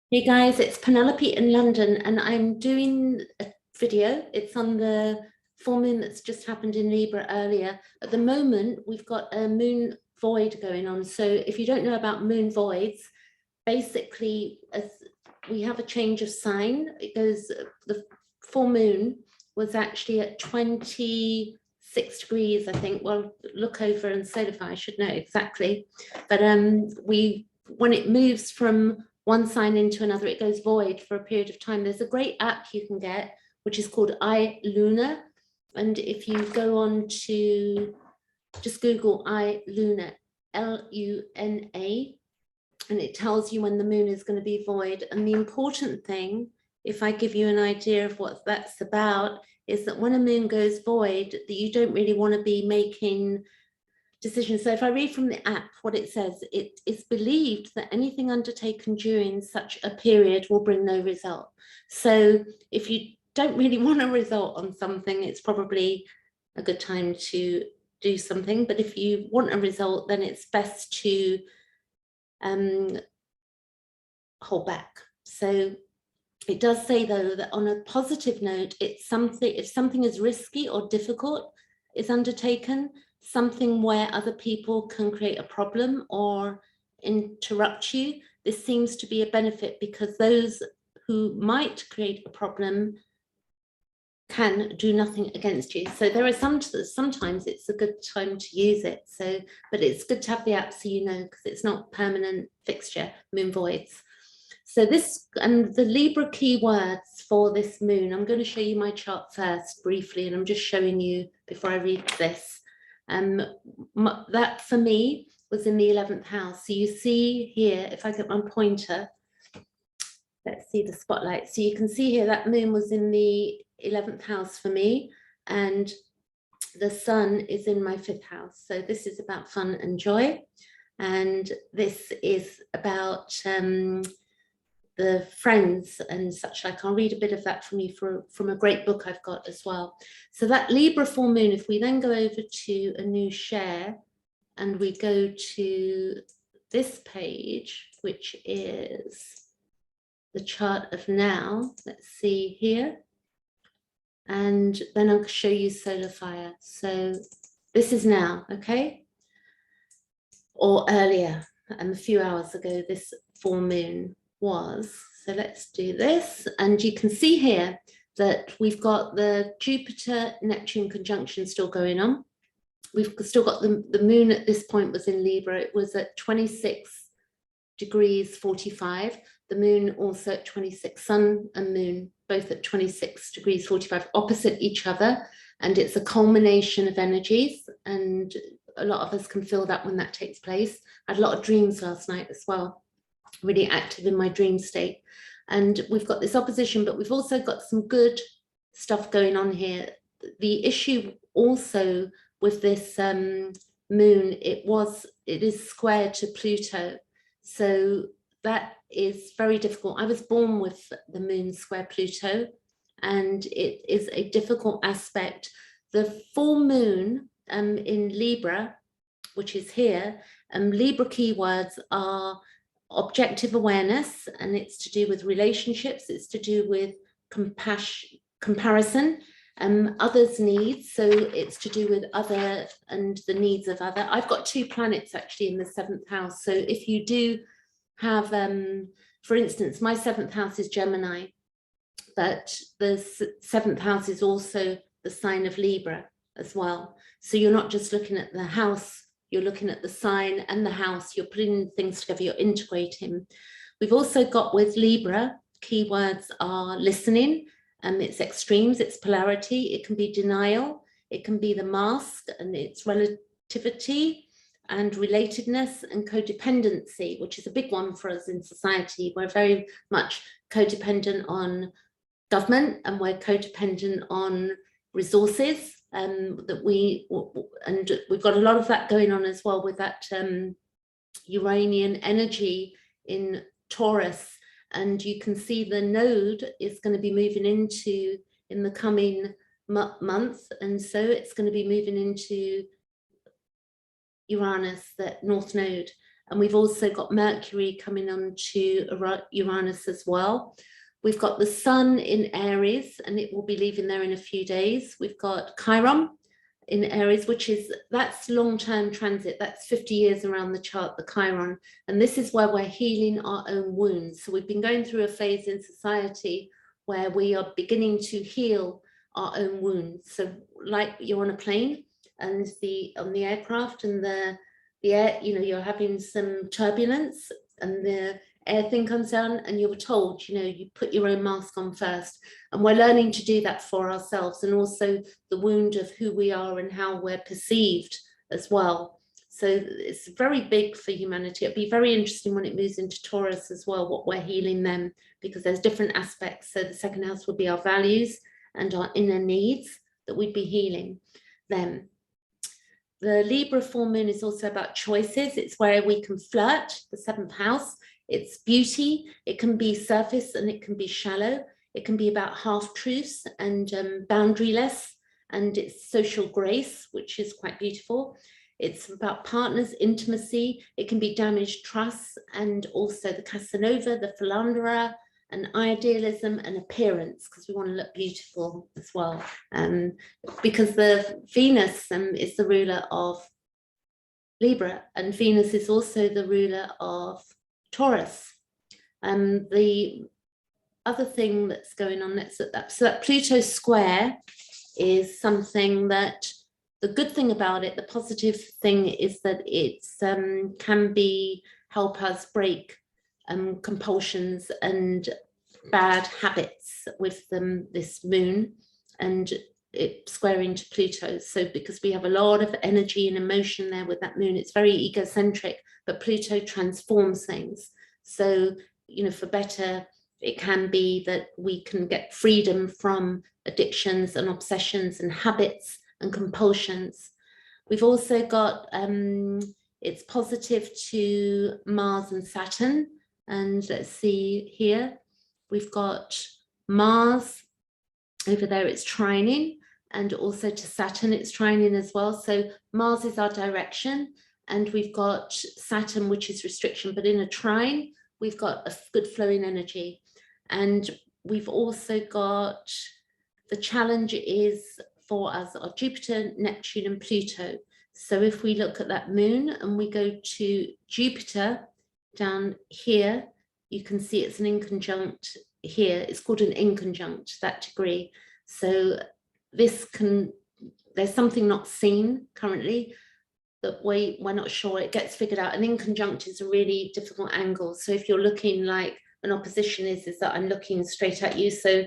Hey guys, it's Penelope in London, and I'm doing a video. It's on the full moon that's just happened in Libra earlier. At the moment, we've got a moon void going on. So if you don't know about moon voids, basically, as we have a change of sign, it goes, the full moon was actually at 26 degrees, I think. Well, look over and solidify, I should know exactly. But when it moves from one sign into another, it goes void for a period of time. There's a great app you can get, which is called iLuna. And if you go on to just Google iLuna, Luna, and it tells you when the moon is going to be void. And the important thing, if I give you an idea of what that's about, is that when a moon goes void, that you don't really want to be making decisions. So if I read from the app, what it says, it is believed that anything undertaken during such a period will bring no result. So if you don't really want a result on something, it's probably a good time to do something. But if you want a result, then it's best to hold back. So it does say, though, that on a positive note, it's something, if something is risky or difficult is undertaken, something where other people can create a problem or interrupt you, this seems to be a benefit, because those who might create a problem can do nothing against you. So there are sometimes it's a good time to use it. So, but it's good to have the app so you know, because it's not permanent fixture, moon voids. So this, and the Libra keywords for this moon, I'm going to show you my chart first briefly, and I'm just showing you before I read this. That for me was in the 11th house. So you see here, if I get my pointer, let's see the spotlight. So you can see here that moon was in the 11th house for me, and the sun is in my 5th house. So this is about fun and joy. And this is about the friends and such like. I'll read a bit of that from you from a great book I've got as well. So that Libra full moon, if we then go over to a new share and we go to this page, which is the chart of now, let's see here, and then I'll show you solar fire. So this is now, okay, or earlier, and a few hours ago this full moon was. So let's do this, and you can see here that we've got the Jupiter-Neptune conjunction still going on. We've still got the moon at this point was in Libra. It was at 26 degrees 45. The moon also at 26, sun and moon both at 26 degrees 45, opposite each other. And it's a culmination of energies. And a lot of us can feel that when that takes place. I had a lot of dreams last night as well, really active in my dream state. And we've got this opposition, but we've also got some good stuff going on here. The issue also with this moon, it is square to Pluto. So that is very difficult. I was born with the moon square Pluto, and it is a difficult aspect. The full moon in Libra, which is here, Libra keywords are objective awareness, and it's to do with relationships, it's to do with compassion, comparison, others' needs. So it's to do with other and the needs of other. I've got 2 planets actually in the 7th house. So if you do have, for instance, my 7th house is Gemini, but the 7th house is also the sign of Libra as well. So you're not just looking at the house, you're looking at the sign and the house, you're putting things together, you're integrating. We've also got with Libra, keywords are listening, and it's extremes, it's polarity, it can be denial, it can be the mask, and it's relativity and relatedness and codependency, which is a big one for us in society. We're very much codependent on government, and we're codependent on resources, that we've got a lot of that going on as well with that Uranian energy in Taurus. And you can see the node is going to be moving into in the coming month, and so it's going to be moving into Uranus, that north node, And we've also got Mercury coming on to Uranus as well. We've got the Sun in Aries, and it will be leaving there in a few days. We've got Chiron in Aries, that's long-term transit. That's 50 years around the chart, the Chiron. And this is where we're healing our own wounds. So we've been going through a phase in society where we are beginning to heal our own wounds. So like you're on a plane and on the aircraft, and the air, you're having some turbulence, and the air thing comes down, and you were told, you put your own mask on first. And we're learning to do that for ourselves, and also the wound of who we are and how we're perceived as well. So it's very big for humanity. It'll be very interesting when it moves into Taurus as well, what we're healing them, because there's different aspects. So the second house would be our values and our inner needs that we'd be healing them. The Libra full moon is also about choices. It's where we can flirt, the 7th house. It's beauty. It can be surface and it can be shallow. It can be about half-truths and boundaryless, and it's social grace, which is quite beautiful. It's about partners, intimacy. It can be damaged trust, and also the Casanova, the philanderer, and idealism and appearance, because we want to look beautiful as well. Because the Venus is the ruler of Libra, and Venus is also the ruler of Taurus. The other thing that's going on, so that Pluto square is something that, the good thing about it, the positive thing is that it's can help us break compulsions and bad habits with this moon, and it squaring to Pluto. So because we have a lot of energy and emotion there with that moon, it's very egocentric, but Pluto transforms things. So, for better, it can be that we can get freedom from addictions and obsessions and habits and compulsions. We've also got, it's positive to Mars and Saturn. And let's see here, we've got Mars over there, it's trining, and also to Saturn, it's trining as well. So Mars is our direction, and we've got Saturn, which is restriction, but in a trine, we've got a good flowing energy. And we've also got, the challenge is for us are Jupiter, Neptune, and Pluto. So if we look at that moon and we go to Jupiter down here, you can see it's an inconjunct here. It's called an inconjunct, that degree. So there's something not seen currently that we're not sure. It gets figured out. An inconjunct is a really difficult angle. So if you're looking like an opposition is that I'm looking straight at you. So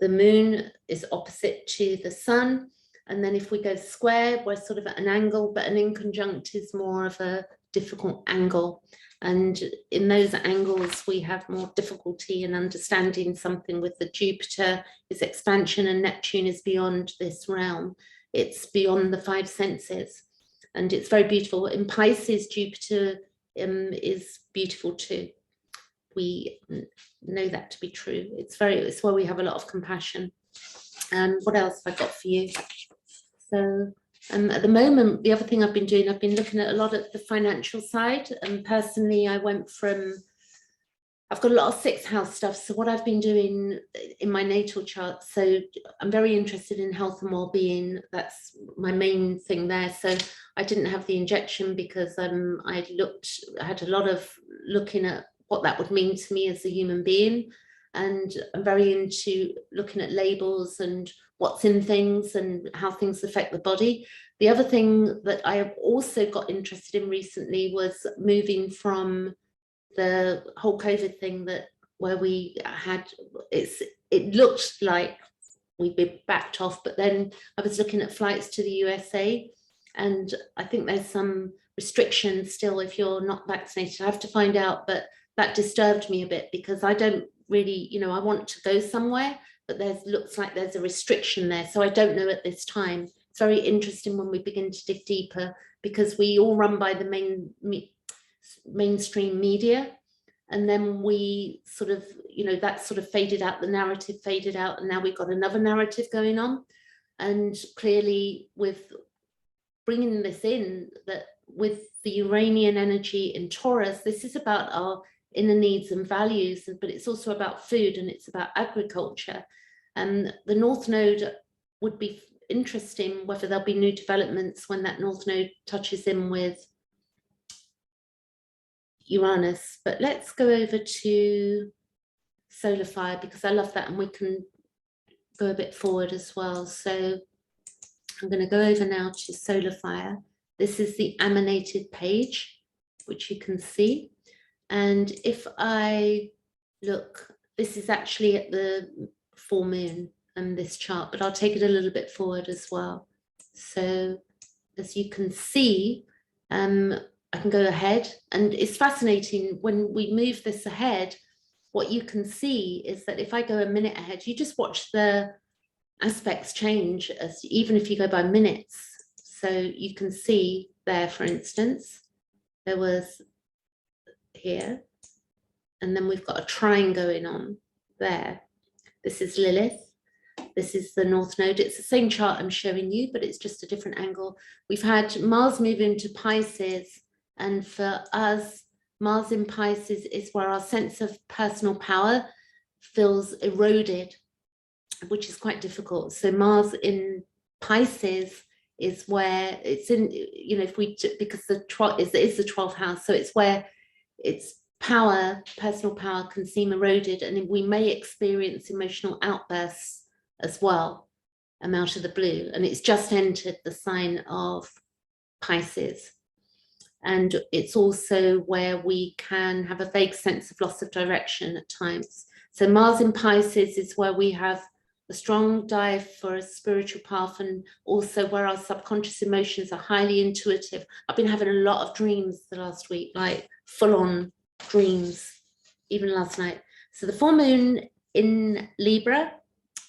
the moon is opposite to the sun. And then if we go square, we're sort of at an angle, but an inconjunct is more of a difficult angle. And in those angles, we have more difficulty in understanding something. With the Jupiter is expansion and Neptune is beyond this realm. It's beyond the 5 senses. And it's very beautiful. In Pisces, Jupiter is beautiful too. We know that to be true. It's where we have a lot of compassion. What else have I got for you? So at the moment, the other thing I've been doing, I've been looking at a lot at the financial side. And personally, I've got a lot of 6th house stuff. So what I've been doing in my natal chart, so I'm very interested in health and well-being. That's my main thing there. So I didn't have the injection because I had a lot of looking at what that would mean to me as a human being. And I'm very into looking at labels and what's in things and how things affect the body. The other thing that I have also got interested in recently was moving from the whole COVID thing where we had, it looked like we'd be backed off, but then I was looking at flights to the USA, and I think there's some restrictions still if you're not vaccinated. I have to find out, but that disturbed me a bit because I don't really, I want to go somewhere, but looks like there's a restriction there. So I don't know at this time. It's very interesting when we begin to dig deeper, because we all run by the mainstream media, and then we sort of, that sort of faded out, the narrative faded out, and now we've got another narrative going on. And clearly with bringing this in, that with the Uranian energy in Taurus, this is about our inner needs and values, but it's also about food and it's about agriculture. And the North Node would be interesting whether there'll be new developments when that North Node touches in with Uranus. But let's go over to Solar Fire because I love that, and we can go a bit forward as well. So I'm going to go over now to Solar Fire. This is the emanated page, which you can see. And if I look, this is actually at the full moon and this chart, but I'll take it a little bit forward as well. So as you can see, I can go ahead, and it's fascinating when we move this ahead. What you can see is that if I go a minute ahead, you just watch the aspects change, as even if you go by minutes. So you can see there, for instance, there was here, and then we've got a trine going on there. This is Lilith. This is the North Node. It's the same chart I'm showing you, but it's just a different angle. We've had Mars move into Pisces, and for us, Mars in Pisces is where our sense of personal power feels eroded, which is quite difficult. So Mars in Pisces is where it's in, you know, if we, because the 12 is the 12th house, so it's where it's power, personal power can seem eroded, and we may experience emotional outbursts as well, out of the blue. And it's just entered the sign of Pisces. And it's also where we can have a vague sense of loss of direction at times. So Mars in Pisces is where we have a strong dive for a spiritual path, and also where our subconscious emotions are highly intuitive. I've been having a lot of dreams the last week, like full-on dreams, even last night. So the full moon in Libra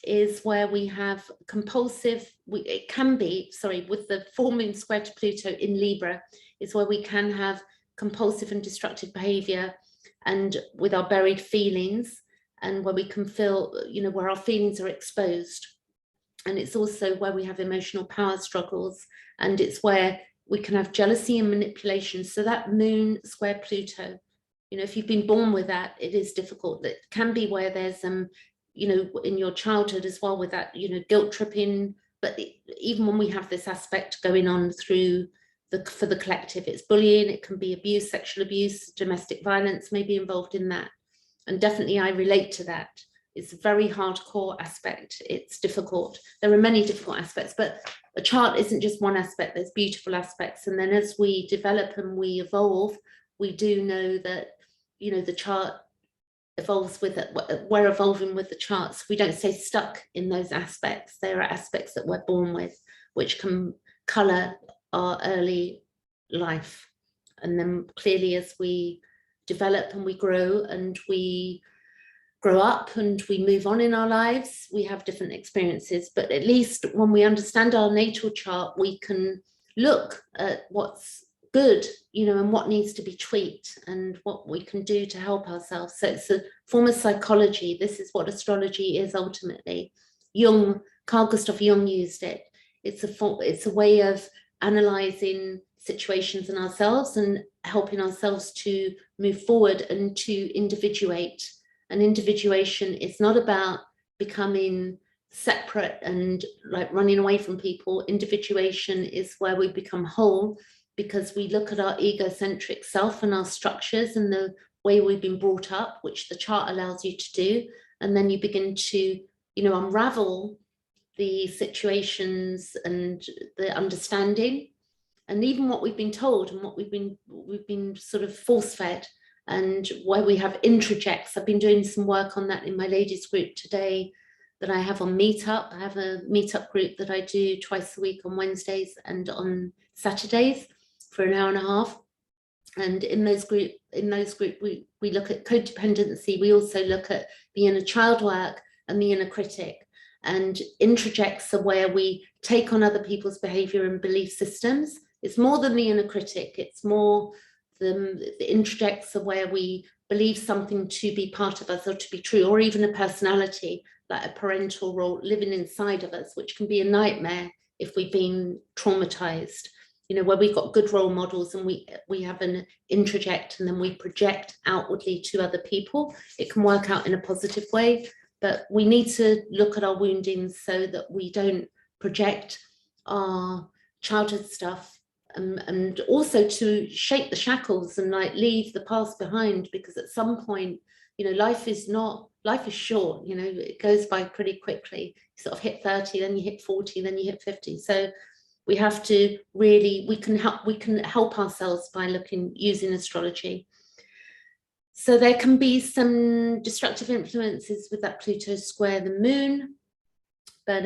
is where we have compulsive, it can be, sorry, with the full moon square to Pluto in Libra, is where we can have compulsive and destructive behavior, and with our buried feelings, and where we can feel, you know, where our feelings are exposed. And it's also where we have emotional power struggles, and it's where we can have jealousy and manipulation. So that moon square Pluto, you know, if you've been born with that, it is difficult. It can be where there's you know, in your childhood as well, with that, you know, guilt tripping. But even when we have this aspect going on through for the collective, it's bullying, it can be abuse, sexual abuse, domestic violence may be involved in that. And definitely I relate to that. It's a very hardcore aspect. It's difficult. There are many difficult aspects, but a chart isn't just one aspect. There's beautiful aspects. And then as we develop and we evolve, we do know that, you know, the chart evolves with it. We're evolving with the charts. We don't stay stuck in those aspects. There are aspects that we're born with, which can color our early life. And then clearly as we develop and we grow and we grow up and we move on in our lives, we have different experiences. But at least when we understand our natal chart, we can look at what's good, you know, and what needs to be tweaked and what we can do to help ourselves. So it's a form of psychology. This is what astrology is ultimately. Jung, Carl Gustav Jung used it. It's a way of analyzing situations in ourselves and helping ourselves to move forward and to individuate. And individuation is not about becoming separate and like running away from people. Individuation is where we become whole, because we look at our egocentric self and our structures and the way we've been brought up, which the chart allows you to do. And then you begin to, you know, unravel the situations and the understanding, and even what we've been told and what we've been sort of force-fed, and where we have introjects. I've been doing some work on that in my ladies group today that I have on Meetup. I have a Meetup group that I do twice a week on Wednesdays and on Saturdays for an hour and a half. And in those group we look at codependency. We also look at the inner child work and the inner critic. And introjects are where we take on other people's behavior and belief systems. It's more than the inner critic. It's more the introjects are where we believe something to be part of us or to be true, or even a personality, like a parental role living inside of us, which can be a nightmare if we've been traumatized. you know, where we've got good role models and we have an introject and then we project outwardly to other people, it can work out in a positive way. But we need to look at our woundings so that we don't project our childhood stuff, and also to shake the shackles and like leave the past behind, because at some point, you know, life is short, you know, it goes by pretty quickly. You sort of hit 30, then you hit 40, then you hit 50. So we have to really, we can help ourselves by using astrology. So there can be some destructive influences with that Pluto square the moon, but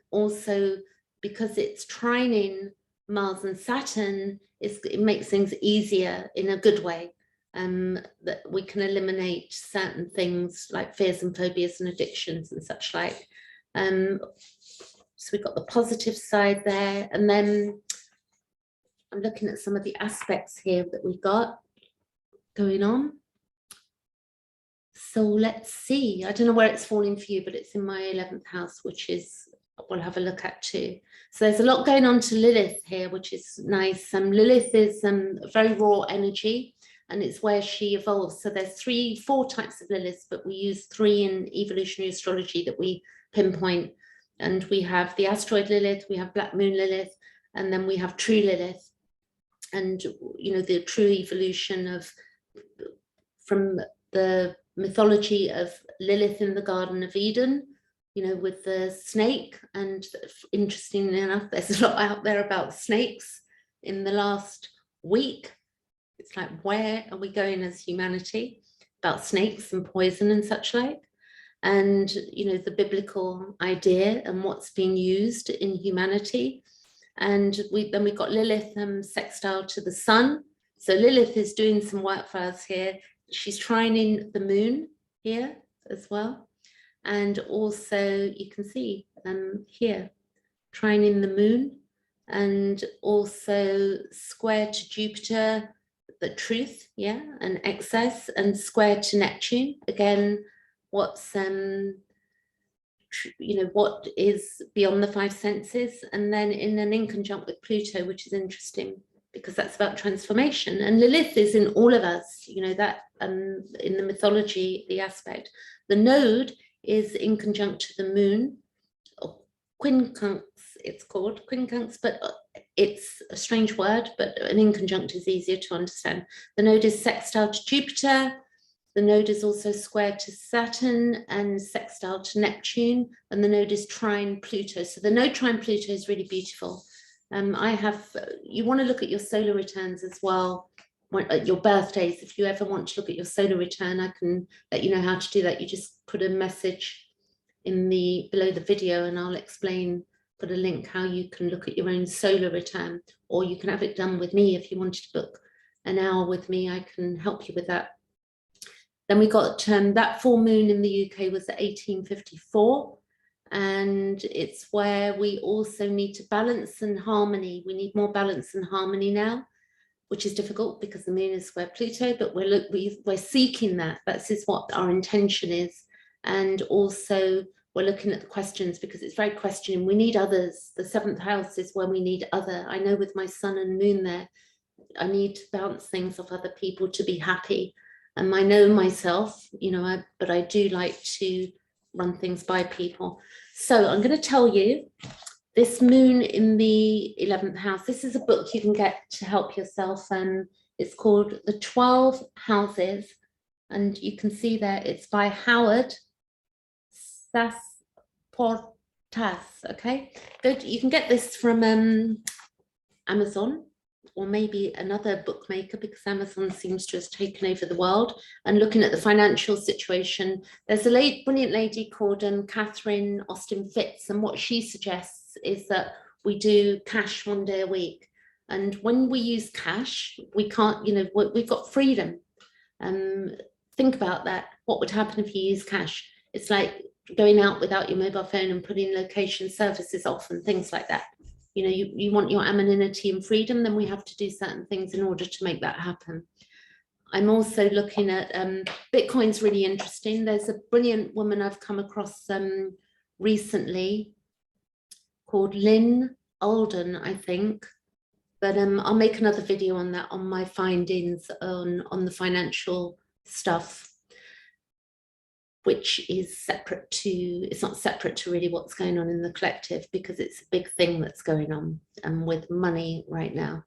also because it's trining Mars and Saturn, it makes things easier in a good way. That we can eliminate certain things like fears and phobias and addictions and such like. So we've got the positive side there, and then I'm looking at some of the aspects here that we've got going on. So let's see, I don't know where it's falling for you, but it's in my 11th house, which is, we'll have a look at too. So there's a lot going on to Lilith here, which is nice. Lilith is a very raw energy, and it's where she evolves. So there's 4 types of Lilith, but we use 3 in evolutionary astrology that we pinpoint. And we have the asteroid Lilith, we have Black Moon Lilith, and then we have true Lilith. And, you know, the true evolution from the mythology of Lilith in the Garden of Eden, you know, with the snake. And interestingly enough, there's a lot out there about snakes in the last week. It's like, where are we going as humanity? About snakes and poison and such like. And, you know, the biblical idea and what's being used in humanity. And then we've got Lilith sextile to the sun. So Lilith is doing some work for us here. She's trining the moon here as well. And also you can see here, trining the moon, and also square to Jupiter, the truth, yeah, and excess, and square to Neptune. Again, what's, you know, what is beyond the 5 senses, and then in an inconjunct with Pluto, which is interesting because that's about transformation. And Lilith is in all of us, you know, that in the mythology, the aspect. The node is inconjunct to the moon, or quincunx, it's called quincunx, but it's a strange word, but an inconjunct is easier to understand. The node is sextile to Jupiter. The node is also square to Saturn and sextile to Neptune, and the node is trine Pluto. So the node trine Pluto is really beautiful. You want to look at your solar returns as well, at your birthdays. If you ever want to look at your solar return, I can let you know how to do that. You just put a message below the video, and I'll put a link how you can look at your own solar return, or you can have it done with me. If you wanted to book an hour with me, I can help you with that. Then we got that full moon in the UK was at 1854. And it's where we also need to balance and harmony. We need more balance and harmony now, which is difficult because the moon is square Pluto, but we're seeking that. That's what our intention is. And also we're looking at the questions because it's very questioning. We need others. The 7th house is where we need other. I know with my sun and moon there, I need to bounce things off other people to be happy. And I know myself, you know, but I do like to run things by people. So I'm going to tell you this moon in the 11th house. This is a book you can get to help yourself, and it's called The 12 Houses, and you can see there it's by Howard Sasportas. Okay, good. You can get this from Amazon, or maybe another bookmaker, because Amazon seems to have taken over the world. And looking at the financial situation, there's a brilliant lady called Catherine Austin Fitz, and what she suggests is that we do cash 1 day a week. And when we use cash, we can't, you know, we've got freedom. Think about that. What would happen if you use cash? It's like going out without your mobile phone and putting location services off and things like that. You know, you want your anonymity and freedom, then we have to do certain things in order to make that happen. I'm also looking at Bitcoin's really interesting. There's a brilliant woman I've come across recently called Lynn Alden, I think. But I'll make another video on that, on my findings on the financial stuff, which is separate to, it's not separate to really what's going on in the collective, because it's a big thing that's going on with money right now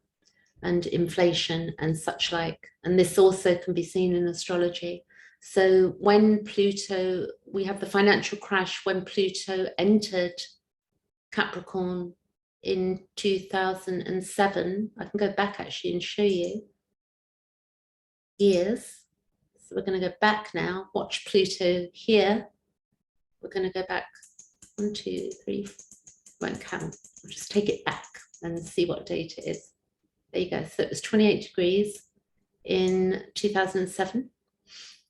and inflation and such like. And this also can be seen in astrology. So when Pluto, we have the financial crash when Pluto entered Capricorn in 2007. I can go back actually and show you years. So we're going to go back now, watch Pluto here. We're going to go back 1, 2, 3, won't count. We'll just take it back and see what date it is. There you go. So it was 28 degrees in 2007.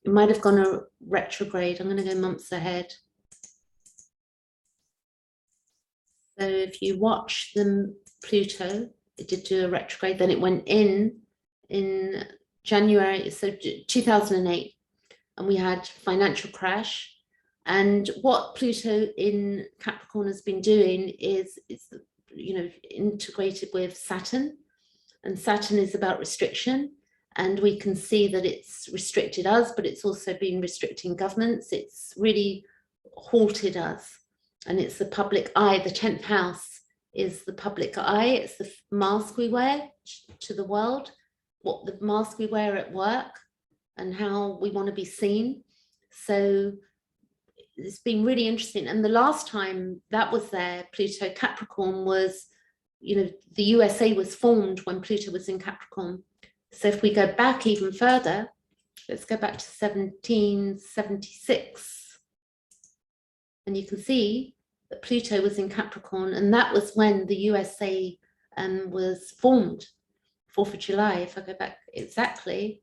It might have gone a retrograde. I'm going to go months ahead. So if you watch the Pluto, it did do a retrograde, then it went in January, so 2008, and we had financial crash. And what Pluto in Capricorn has been doing is it's, you know, integrated with Saturn, and Saturn is about restriction. And we can see that it's restricted us, but it's also been restricting governments. It's really halted us. And it's the public eye. The 10th house is the public eye. It's the mask we wear to the world, what the mask we wear at work, and how we want to be seen. So it's been really interesting. And the last time that was there, Pluto Capricorn was, you know, the USA was formed when Pluto was in Capricorn. So if we go back even further, let's go back to 1776. And you can see that Pluto was in Capricorn, and that was when the USA was formed, 4th of July. If I go back exactly,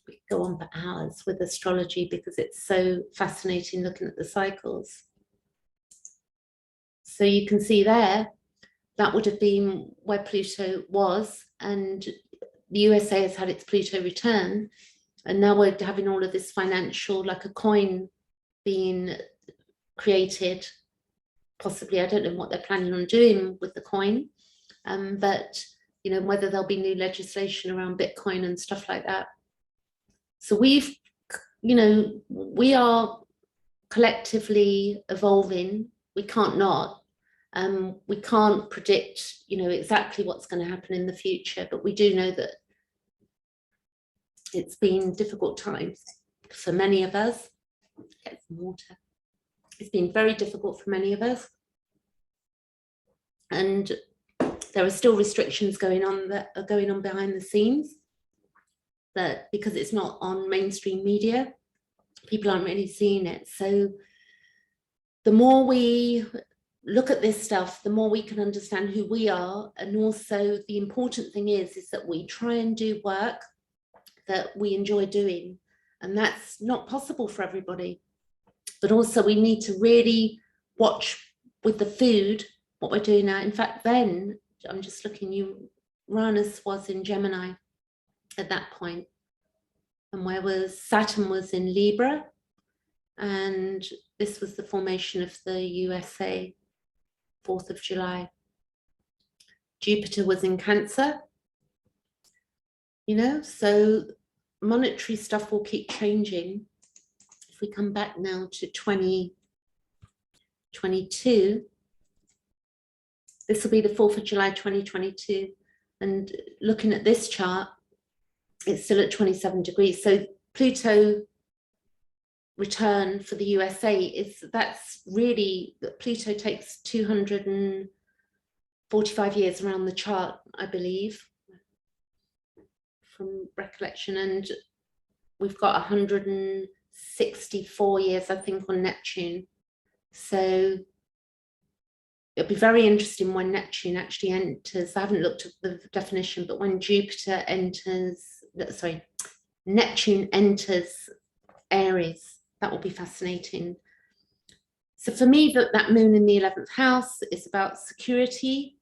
we could go on for hours with astrology because it's so fascinating looking at the cycles. So you can see there, that would have been where Pluto was, and the USA has had its Pluto return. And now we're having all of this financial, like a coin being created, possibly. I don't know what they're planning on doing with the coin, but, you know, whether there'll be new legislation around Bitcoin and stuff like that. So we've, you know, we are collectively evolving. We can't not. We can't predict, you know, exactly what's going to happen in the future, but we do know that it's been difficult times for many of us. Get some water. It's been very difficult for many of us. And there are still restrictions going on that are going on behind the scenes, that because it's not on mainstream media, people aren't really seeing it. So the more we look at this stuff, the more we can understand who we are. And also the important thing is that we try and do work that we enjoy doing. And that's not possible for everybody. But also we need to really watch with the food, what we're doing now. In fact, then, I'm just looking, Uranus was in Gemini at that point. And where was Saturn was in Libra. And this was the formation of the USA, 4th of July. Jupiter was in Cancer. You know, so monetary stuff will keep changing. If we come back now to 2022, this will be the 4th of July 2022. And looking at this chart, it's still at 27 degrees. So Pluto return for the USA that's really, Pluto takes 245 years around the chart, I believe, from recollection, and we've got 164 years, I think, on Neptune. So it'll be very interesting when Neptune actually enters. I haven't looked at the definition, but when Jupiter enters, sorry, Neptune enters Aries, that will be fascinating. So for me, that moon in the 11th house is about security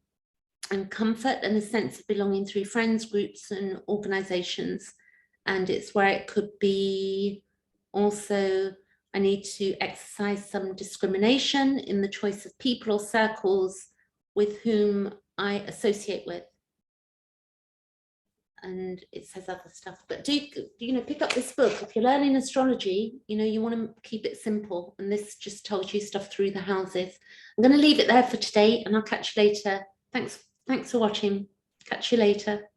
and comfort and a sense of belonging through friends, groups and organizations. And it's where it could be also, I need to exercise some discrimination in the choice of people or circles with whom I associate with. And it says other stuff, but do, you know, pick up this book. If you're learning astrology, you know, you want to keep it simple. And this just tells you stuff through the houses. I'm going to leave it there for today, and I'll catch you later. Thanks for watching. Catch you later.